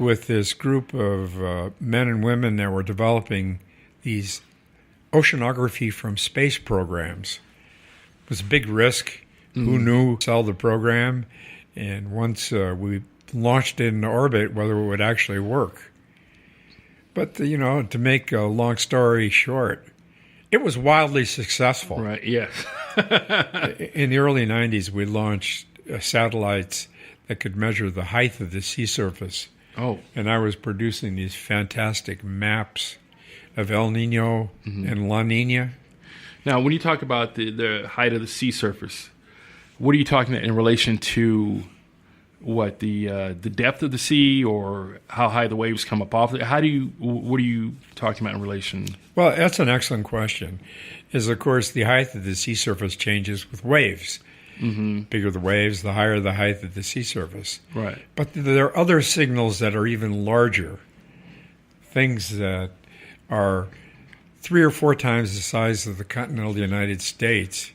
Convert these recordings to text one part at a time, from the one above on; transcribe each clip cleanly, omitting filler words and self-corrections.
with this group of men and women that were developing these oceanography from space programs. It was a big risk. Who knew sell the program? And once we launched it into orbit, whether it would actually work. But, to make a long story short, it was wildly successful. Right, yes. In the early 90s, we launched satellites that could measure the height of the sea surface. Oh. And I was producing these fantastic maps of El Nino and La Nina. Now, when you talk about the height of the sea surface, what are you talking about in relation to what the depth of the sea, or how high the waves come up off it? What are you talking about in relation? Well, that's an excellent question. Is of course the height of the sea surface changes with waves. Bigger the waves, the higher the height of the sea surface. Right. But there are other signals that are even larger. Things that are 3 or 4 times the size of the continental United States.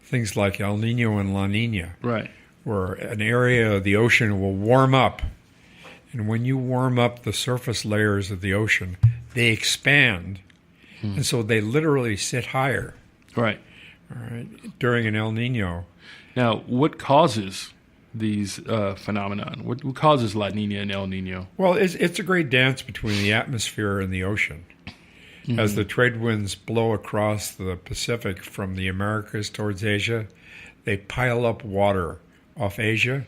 Things like El Nino and La Nina. Right. Where an area of the ocean will warm up. And when you warm up the surface layers of the ocean, they expand. And so they literally sit higher. Right. All right. During an El Nino. Now, what causes these phenomenon? What causes La Nina and El Nino? Well, it's a great dance between the atmosphere and the ocean. As the trade winds blow across the Pacific from the Americas towards Asia, they pile up water off Asia.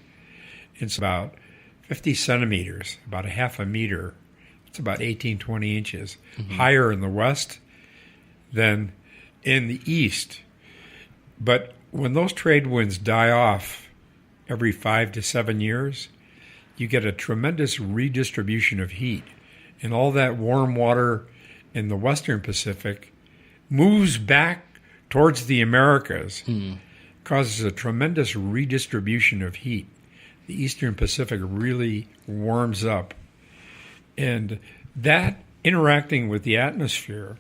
It's about 50 centimeters, about a half a meter. It's about 18, 20 inches higher in the west than in the east. But when those trade winds die off every 5 to 7 years, you get a tremendous redistribution of heat. And all that warm water in the western Pacific moves back towards the Americas, causes a tremendous redistribution of heat. The eastern Pacific really warms up. And that interacting with the atmosphere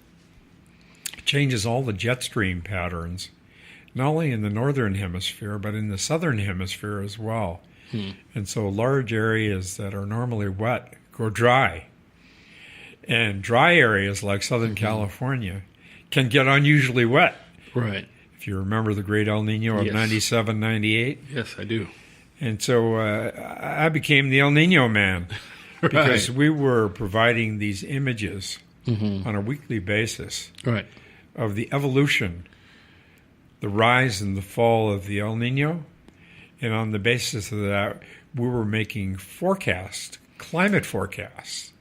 changes all the jet stream patterns, not only in the northern hemisphere, but in the southern hemisphere as well. And so large areas that are normally wet go dry. And dry areas like Southern California can get unusually wet. Right. If you remember the great El Nino of 97, 98. Yes, I do. And so I became the El Nino man because we were providing these images on a weekly basis of the evolution, the rise and the fall of the El Nino. And on the basis of that, we were making forecasts, climate forecasts,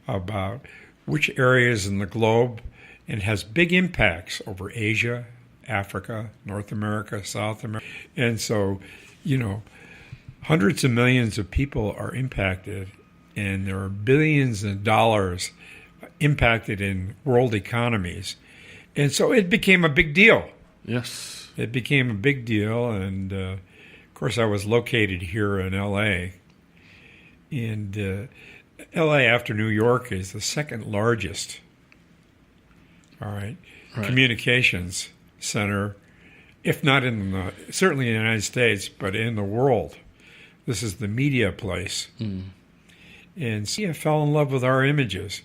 about which areas in the globe, and has big impacts over Asia, Africa, North America, South America. And so, hundreds of millions of people are impacted, and there are billions of dollars impacted in world economies. And so it became a big deal. Yes. It became a big deal, and of course I was located here in L.A., and L.A. after New York is the second largest, communications center, if not certainly in the United States, but in the world. This is the media place. And so I fell in love with our images,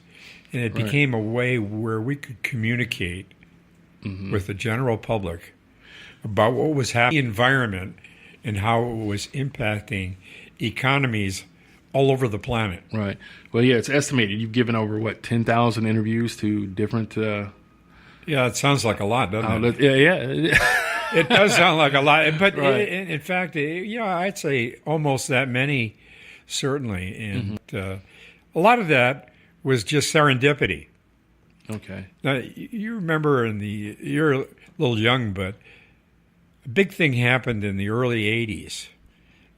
and it became a way where we could communicate with the general public about what was happening in the environment and how it was impacting economies all over the planet. Right. Well, yeah, it's estimated you've given over, 10,000 interviews to different... Yeah, it sounds like a lot, doesn't it? Yeah. It does sound like a lot. But in fact, I'd say almost that many, certainly. And a lot of that was just serendipity. Okay. Now, you remember you're a little young, but a big thing happened in the early 80s.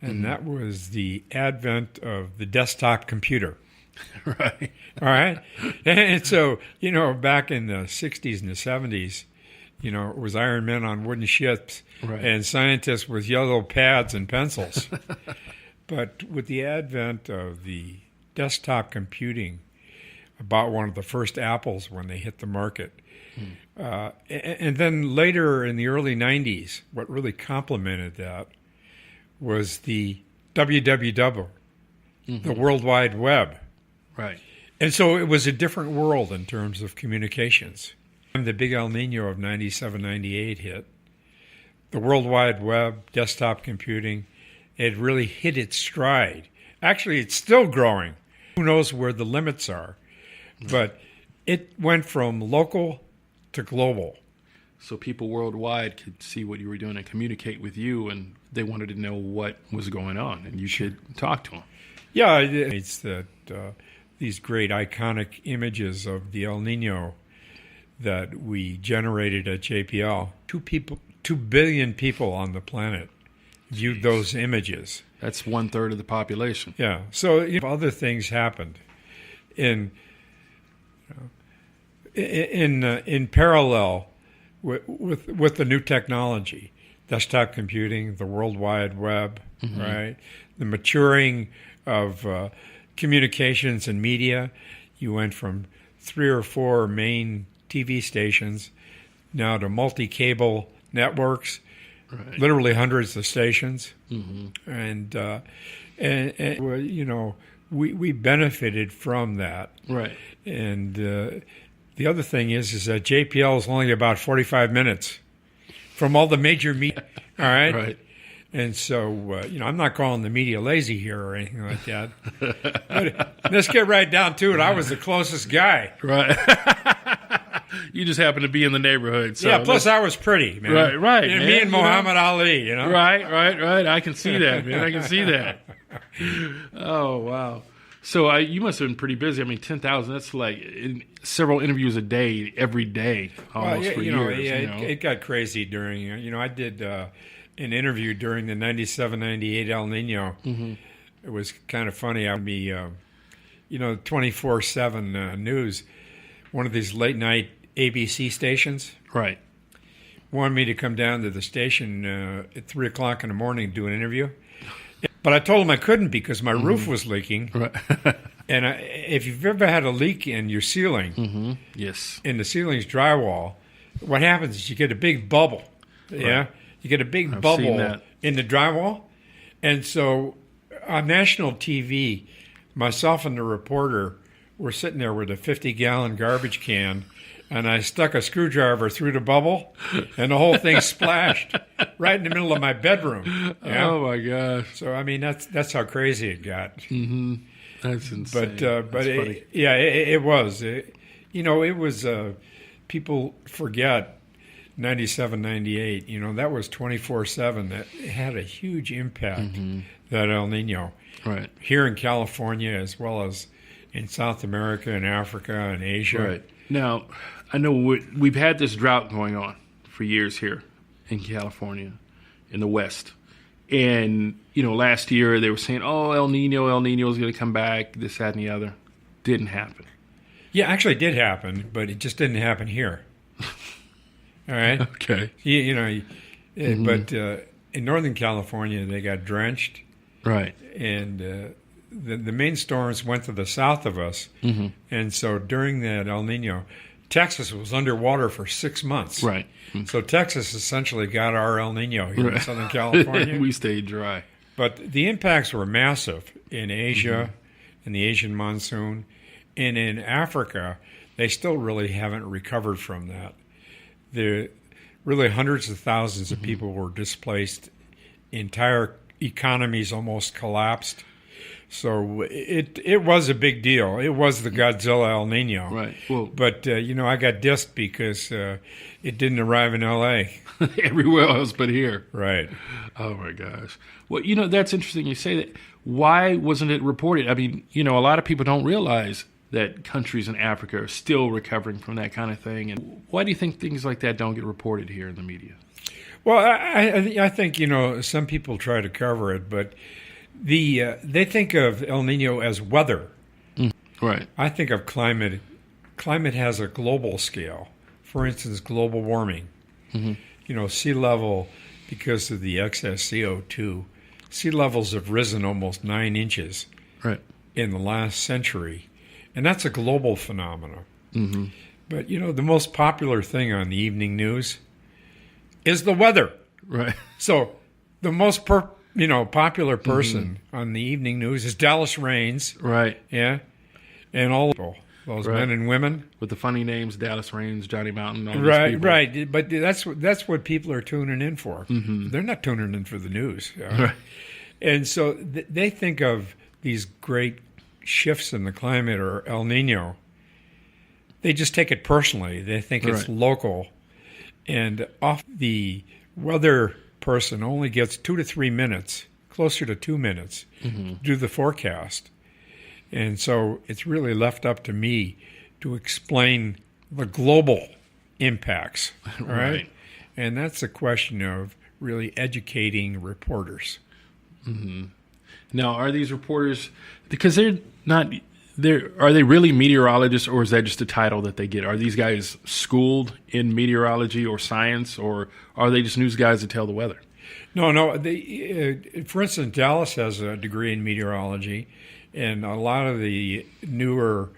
And that was the advent of the desktop computer. Right. All right. And so, back in the 60s and the 70s, it was Iron Men on wooden ships and scientists with yellow pads and pencils. But with the advent of the desktop computing, about one of the first Apples when they hit the market, and then later in the early 90s, what really complemented that was the WWW, the World Wide Web. Right. And so it was a different world in terms of communications. When the big El Nino of 97, 98 hit, the World Wide Web, desktop computing, it really hit its stride. Actually, it's still growing. Who knows where the limits are? But it went from local to global. So people worldwide could see what you were doing and communicate with you, and they wanted to know what was going on, and you should talk to them. Yeah, it's that these great iconic images of the El Nino that we generated at JPL. 2 billion people on the planet viewed those images. That's 1/3 of the population. Yeah. So other things happened in parallel with the new technology, desktop computing, the World Wide Web, right? The maturing of communications and media. You went from 3 or 4 main TV stations now to multi-cable networks, right. Literally hundreds of stations, and you know, we benefited from that, right? And the other thing is that JPL is only about 45 minutes from all the major media, all right? Right. And so, you know, I'm not calling the media lazy here or anything like that. But let's get right down to it. I was the closest guy. Right. You just happened to be in the neighborhood. So yeah, plus I was pretty, man. Right. You know, me and Muhammad Ali, you know? Right. I can see that, man. I can see that. Oh, wow. So you must have been pretty busy. I mean, 10,000, that's like several interviews a day, every day, almost for years. It got crazy during, you know, I did an interview during the 97, 98 El Nino. It was kind of funny. I would be, 24/7 news. One of these late night ABC stations. Right. Wanted me to come down to the station at 3 o'clock in the morning to do an interview. But I told them I couldn't because my roof was leaking. Right. And if you've ever had a leak in your ceiling, yes, in the ceiling's drywall, what happens is you get a big bubble. Right. Yeah, you get a big bubble in the drywall. And so on national TV, myself and the reporter were sitting there with a 50-gallon garbage can, and I stuck a screwdriver through the bubble, and the whole thing splashed right in the middle of my bedroom. Yeah? Oh my gosh! So I mean, that's how crazy it got. That's insane. But it was. It was. People forget 97, 98. You know, that was 24/7. That had a huge impact. That El Nino, right here in California as well as in South America and Africa and Asia. Right. Now, I know we've had this drought going on for years here in California, in the West. And, last year they were saying, oh, El Nino is going to come back, this, that, and the other. Didn't happen. Yeah, actually it did happen, but it just didn't happen here. All right? Okay. But in Northern California, they got drenched. Right. And the main storms went to the south of us, and so during that El Nino, Texas was underwater for 6 months. Right. So Texas essentially got our El Nino here in Southern California. We stayed dry. But the impacts were massive in Asia, in the Asian monsoon, and in Africa. They still really haven't recovered from that. Really hundreds of thousands of people were displaced. Entire economies almost collapsed. So it was a big deal. It was the Godzilla El Nino. Right. Well, but, I got dissed because it didn't arrive in L.A. Everywhere else but here. Right. Oh, my gosh. Well, that's interesting you say that. Why wasn't it reported? I mean, a lot of people don't realize that countries in Africa are still recovering from that kind of thing. And why do you think things like that don't get reported here in the media? Well, I think, some people try to cover it, but they think of El Nino as weather. Right. I think of climate. Climate has a global scale. For instance, global warming. Sea level, because of the excess CO2, sea levels have risen almost 9 inches in the last century. And that's a global phenomenon. But, the most popular thing on the evening news is the weather. Right. So the most popular person on the evening news is Dallas Raines. Right. Yeah. And all those men and women. With the funny names, Dallas Raines, Johnny Mountain, all these Right, people. right. But that's what people are tuning in for. They're not tuning in for the news. Right. And so they think of these great shifts in the climate or El Nino. They just take it personally. They think it's local. And off the weather person only gets 2 to 3 minutes, closer to 2 minutes, to do the forecast. And so it's really left up to me to explain the global impacts, right? And that's a question of really educating reporters. Now, are these reporters, because they're not, are they really meteorologists, or is that just a title that they get? Are these guys schooled in meteorology or science, or are they just news guys that tell the weather? No. For instance, Dallas has a degree in meteorology, and a lot of the newer,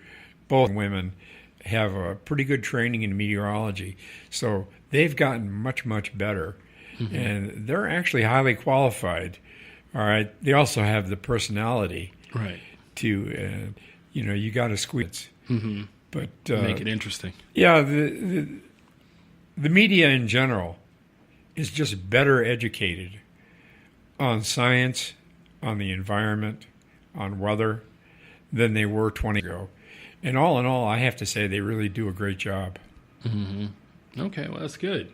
both women, have a pretty good training in meteorology. So they've gotten much, much better, and they're actually highly qualified. All right. They also have the personality, right? To you got to squeeze, but make it interesting. Yeah, the media in general is just better educated on science, on the environment, on weather than they were 20 years ago. And all in all, I have to say they really do a great job. Okay, well, that's good.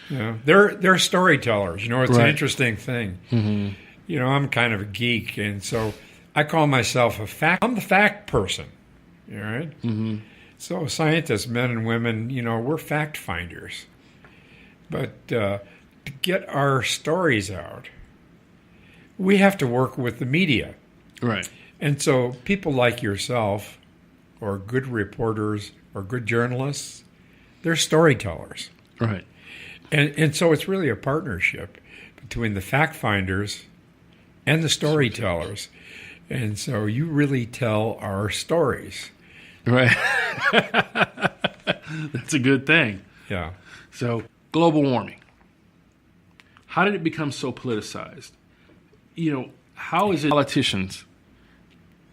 Yeah, they're storytellers. It's an interesting thing. I'm kind of a geek, and so I call myself I'm the fact person. All right? So scientists, men and women, we're fact finders. But to get our stories out, we have to work with the media. Right. And so people like yourself, or good reporters, or good journalists, they're storytellers. Right. And so it's really a partnership between the fact finders and the storytellers. And so you really tell our stories. Right. That's a good thing. Yeah. So, global warming. How did it become so politicized? How is it politicians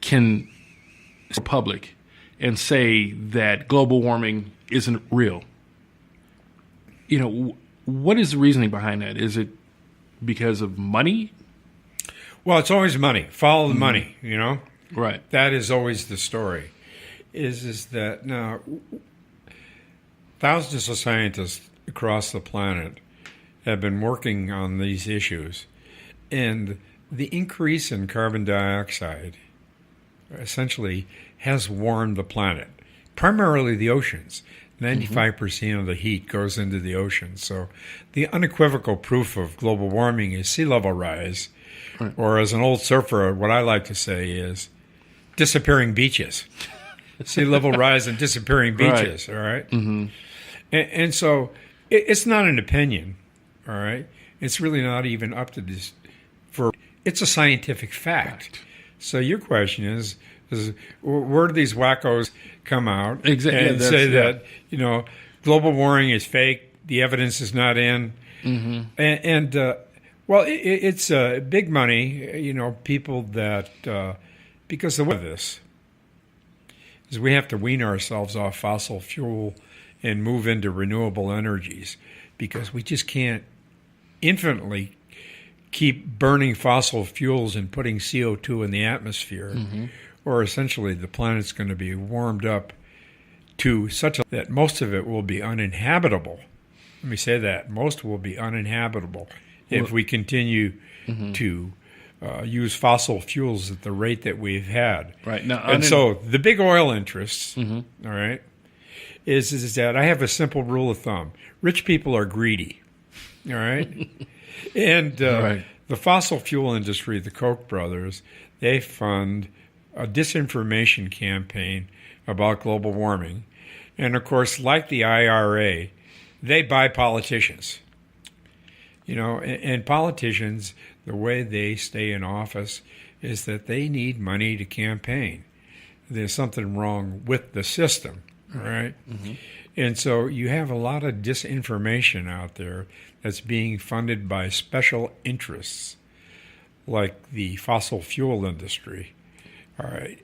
can public and say that global warming isn't real? What is the reasoning behind that? Is it because of money? Well, it's always money. Follow the money, Right. That is always the story. Is that now thousands of scientists across the planet have been working on these issues, and the increase in carbon dioxide essentially has warmed the planet, primarily the oceans. 95% of the heat goes into the oceans. So the unequivocal proof of global warming is sea level rise, or as an old surfer, what I like to say is disappearing beaches. Sea level rise and disappearing beaches, all right? And so it's not an opinion, all right? It's really not even up to this. It's a scientific fact. So your question is where do these wackos come out and say that, global warming is fake, the evidence is not in? Well, it's big money, people that, because the way of this is we have to wean ourselves off fossil fuel and move into renewable energies, because we just can't infinitely keep burning fossil fuels and putting CO2 in the atmosphere, or essentially the planet's going to be warmed up to such that most of it will be uninhabitable. Let me say that. Most will be uninhabitable if we continue to use fossil fuels at the rate that we've had. Right. Now, and so the big oil interests, all right, is that I have a simple rule of thumb. Rich people are greedy, all right? And the fossil fuel industry, the Koch brothers, they fund a disinformation campaign about global warming. And, of course, like the IRA, they buy politicians. And politicians, the way they stay in office is that they need money to campaign. There's something wrong with the system, right? And so you have a lot of disinformation out there that's being funded by special interests like the fossil fuel industry. All right.